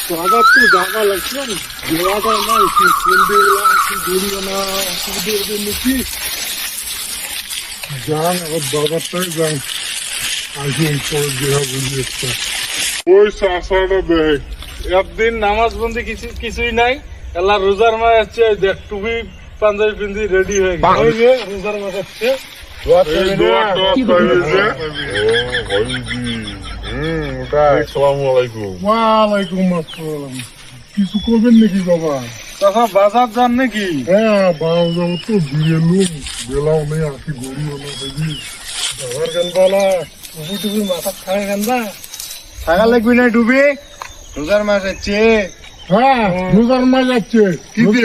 বাজার তো জায়গা লাগছে না, জেলাটা না কি সন্ধে বেলা কি ঘুরিও না অসুবিধার জন্য কি যান আবার বাজারটাই যান আসুন পরে যেটা বুঝি একটা ওই চাষাটা দেখ একদিন নামাজ বন্দি কিছুই নাই এলা রোজার মাস আছে দেখ টুপি পাঞ্জাবি পিন্দি রেডি হয়ে গেছে ওই যে রোজার মাস আছে ওয়ালাইকুম আসসালাম কিছু করবেন নাকি বাবা চাষা বাজার যান নাকি হ্যাঁ বাজার তো দিয়ে এলুম বেলাও নেই আসি গড়িও না দেখি বাবার গানবালা টুপি টুপি মাথা খায় গানবা থাকা লাগবি না ডুবি রোজার মাস আছে হ্যাঁ রোজার মাস যাচ্ছে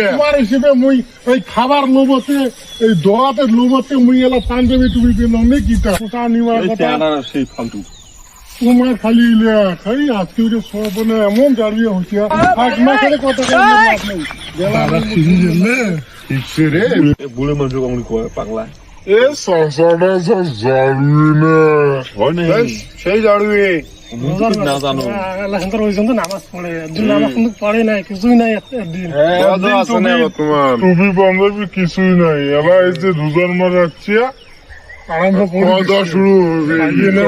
তোমার হিসেবে মুই এই খাবার লোভতে এই দোয়াতে লোভতে মুই এলা পাঞ্জাবি টুপি পেলাম নাকি কোথা নিবার কথা সেই ফালতু তোমার খালি খালি আজকে সব এমন দাঁড়িয়ে হচ্ছে এক মাসের কথা রে বুড়ে মানুষ কমনি কয় পাগলা এ শশাটা জাড়ুই না হয় না সেই জাড়ুই না জানো নামাজ পড়ে নামাজ কিন্তু পড়ে নাই কিছুই নাই একদিন টুপি পাঞ্জাবি কিছুই নাই এলা এই যে রোজার মাস যাচ্ছে আরম্ভ করে শুরু হবে না